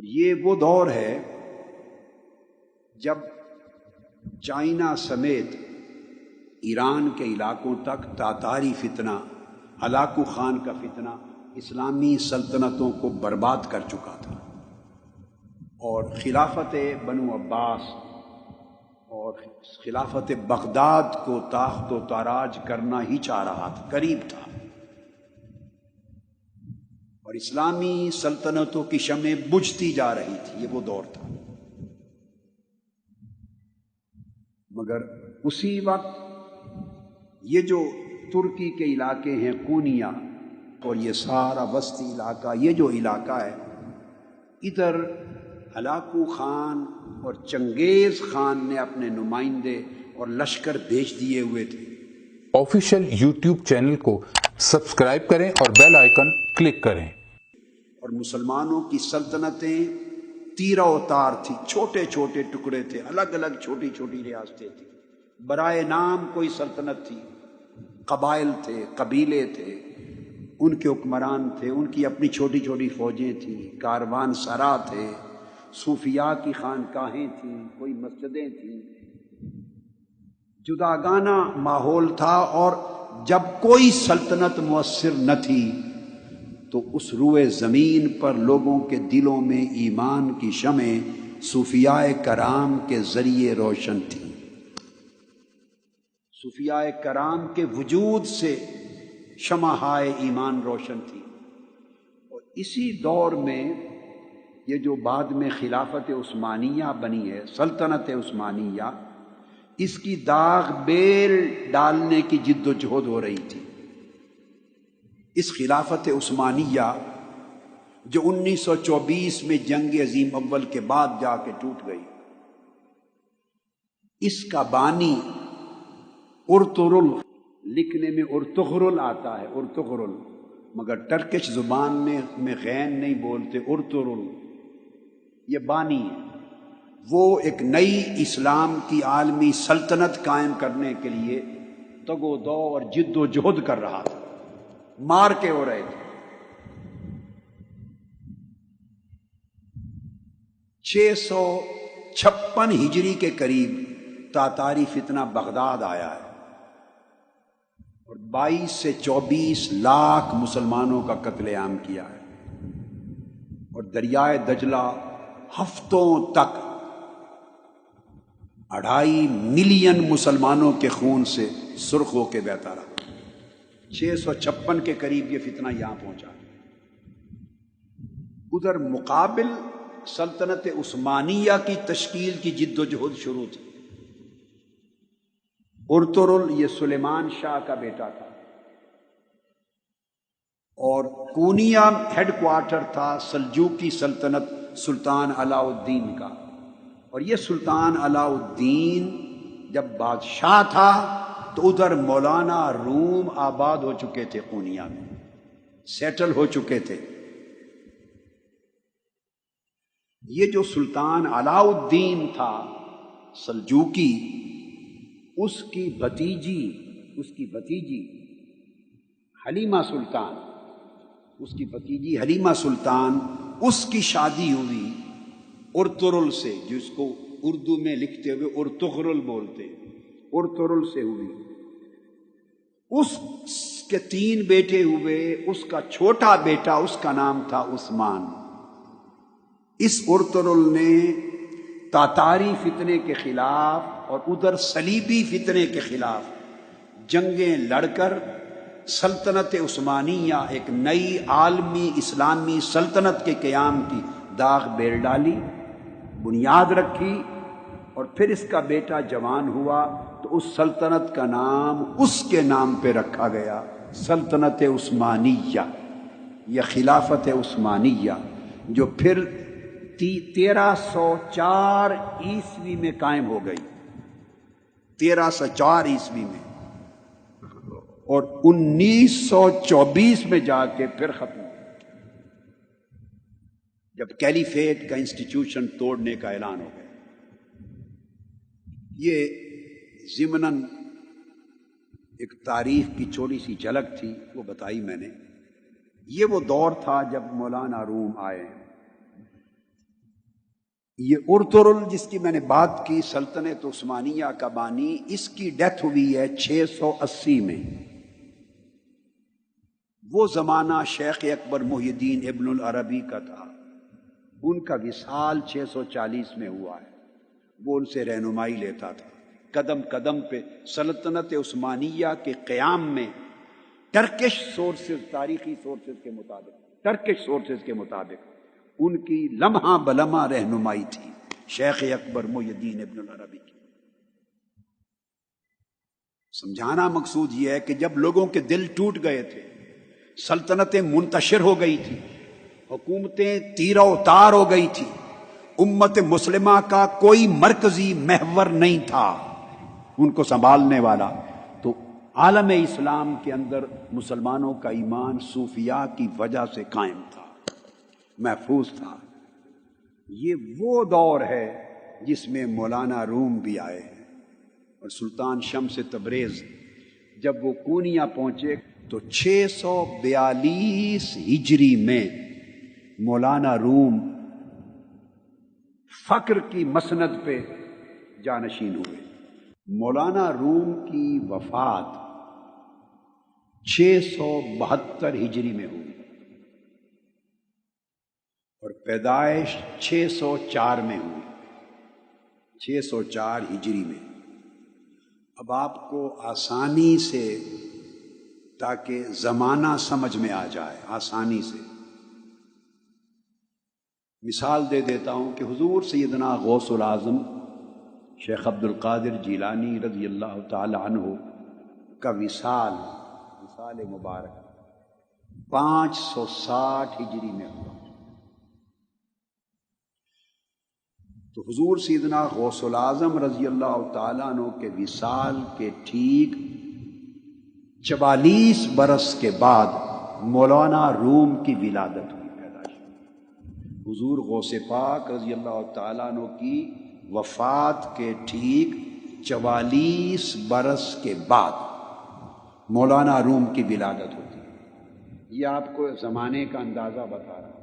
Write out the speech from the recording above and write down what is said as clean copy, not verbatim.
اور یہ وہ دور ہے جب چائنا سمیت ایران کے علاقوں تک تاتاری فتنہ، ہلاکو خان کا فتنہ اسلامی سلطنتوں کو برباد کر چکا تھا، اور خلافت بنو عباس اور خلافت بغداد کو تاخت و تاراج کرنا ہی چاہ رہا تھا، قریب تھا، اور اسلامی سلطنتوں کی شمع بجھتی جا رہی تھی۔ یہ وہ دور تھا۔ مگر اسی وقت یہ جو ترکی کے علاقے ہیں، کونیا اور یہ سارا وسطی علاقہ، یہ جو علاقہ ہے، ادھر ہلاکو خان اور چنگیز خان نے اپنے نمائندے اور لشکر بھیج دیے ہوئے تھے۔ آفیشیل یوٹیوب چینل کو سبسکرائب کریں اور بیل آئیکن کلک کریں۔ اور مسلمانوں کی سلطنتیں تیرہ و تار تھی، چھوٹے چھوٹے ٹکڑے تھے، الگ الگ چھوٹی چھوٹی ریاستیں تھیں، برائے نام کوئی سلطنت تھی، قبائل تھے، قبیلے تھے، ان کے حکمران تھے، ان کی اپنی چھوٹی چھوٹی فوجیں تھیں، کاروان سرا تھے، صوفیاء کی خانقاہیں تھیں، کوئی مسجدیں تھیں، جداگانہ ماحول تھا۔ اور جب کوئی سلطنت مؤثر نہ تھی تو اس روئے زمین پر لوگوں کے دلوں میں ایمان کی شمع صوفیاء کرام کے ذریعے روشن تھی۔ صوفیاء کرام کے وجود سے شمعہائے ایمان روشن تھی۔ اور اسی دور میں یہ جو بعد میں خلافت عثمانیہ بنی ہے، سلطنت عثمانیہ، اس کی داغ بیل ڈالنے کی جد و جہد ہو رہی تھی۔ اس خلافت عثمانیہ جو 1924 میں جنگ عظیم اول کے بعد جا کے ٹوٹ گئی، اس کا بانی ارطغرل، لکھنے میں ارطغرل آتا ہے، ارطغرل، مگر ٹرکش زبان میں غین نہیں بولتے، ارطغرل، یہ بانی ہے۔ وہ ایک نئی اسلام کی عالمی سلطنت قائم کرنے کے لیے تگ و دو اور جد و جہد کر رہا تھا، مار کے ہو رہے تھے۔ 656 ہجری کے قریب تاتاری فتنہ بغداد آیا ہے اور 22 سے 24 لاکھ مسلمانوں کا قتل عام کیا ہے، اور دریائے دجلہ ہفتوں تک 2.5 ملین مسلمانوں کے خون سے سرخ ہو کے بہتا رہا۔ 656 کے قریب یہ فتنہ یہاں پہنچا۔ ادھر مقابل سلطنت عثمانیہ کی تشکیل کی جد و جہد شروع تھی۔ ارطغرل یہ سلیمان شاہ کا بیٹا تھا، اور کونیا ہیڈ کوارٹر تھا سلجوقی سلطنت سلطان علاء الدین کا، اور یہ سلطان علاء الدین جب بادشاہ تھا تو ادھر مولانا روم آباد ہو چکے تھے، کونیا میں سیٹل ہو چکے تھے۔ یہ جو سلطان علاء الدین تھا سلجوقی، اس کی بھتیجی حلیمہ سلطان، اس کی شادی ہوئی ارطغرل سے، جس کو اردو میں لکھتے ہوئے ارطغرل بولتے، ارطغرل سے ہوئی۔ اس کے 3 بیٹے ہوئے، اس کا چھوٹا بیٹا، اس کا نام تھا عثمان۔ اس ارطغرل نے تاتاری فتنے کے خلاف اور ادھر صلیبی فتنے کے خلاف جنگیں لڑ کر سلطنت عثمانیہ، ایک نئی عالمی اسلامی سلطنت کے قیام کی داغ بیل ڈالی، بنیاد رکھی، اور پھر اس کا بیٹا جوان ہوا تو اس سلطنت کا نام اس کے نام پہ رکھا گیا، سلطنت عثمانیہ یا خلافت عثمانیہ، جو پھر 1304 عیسوی میں قائم ہو گئی، 1304 عیسوی میں، اور 1924 میں جا کے پھر ختم ہو، جب کیلیفیٹ کا انسٹیٹیوشن توڑنے کا اعلان ہو گیا۔ یہ ضمناً ایک تاریخ کی چھوٹی سی جھلک تھی، وہ بتائی میں نے۔ یہ وہ دور تھا جب مولانا روم آئے، یہ ارطغرل جس کی میں نے بات کی سلطنت عثمانیہ کا بانی، اس کی ڈیتھ ہوئی ہے 680 میں۔ وہ زمانہ شیخ اکبر محی الدین ابن العربی کا تھا، ان کا وصال 640 میں ہوا ہے۔ وہ ان سے رہنمائی لیتا تھا قدم قدم پہ سلطنت عثمانیہ کے قیام میں، ٹرکش سورسز، تاریخی سورسز کے مطابق ان کی لمحہ بلمحہ رہنمائی تھی شیخ اکبر محی الدین ابن العربی کی۔ سمجھانا مقصود یہ ہے کہ جب لوگوں کے دل ٹوٹ گئے تھے، سلطنتیں منتشر ہو گئی تھی، حکومتیں تیرہ و تار ہو گئی تھی، امت مسلمہ کا کوئی مرکزی محور نہیں تھا ان کو سنبھالنے والا، تو عالم اسلام کے اندر مسلمانوں کا ایمان صوفیاء کی وجہ سے قائم تھا، محفوظ تھا۔ یہ وہ دور ہے جس میں مولانا روم بھی آئے ہیں، اور سلطان شمس تبریز جب وہ کونیا پہنچے تو 642 ہجری میں مولانا روم فقر کی مسند پہ جانشین ہوئے۔ مولانا روم کی وفات 672 ہجری میں ہوئی اور پیدائش 604 میں ہوئی، 604 ہجری میں۔ اب آپ کو آسانی سے، تاکہ زمانہ سمجھ میں آ جائے آسانی سے، مثال دے دیتا ہوں کہ حضور سیدنا غوث العظم شیخ عبد القادر جیلانی رضی اللہ تعالی عنہ کا وصال مبارک 560 ہجری میں ہوا۔ تو حضور سیدنا غوث العظم رضی اللہ تعالیٰ عنہ کے وصال کے ٹھیک 44 برس کے بعد مولانا روم کی ولادت ہوئی، پیدائش۔ حضور غوث پاک رضی اللہ تعالیٰ عنہ کی وفات کے ٹھیک 44 برس کے بعد مولانا روم کی ولادت ہوتی ہے۔ یہ آپ کو زمانے کا اندازہ بتا رہا ہوں۔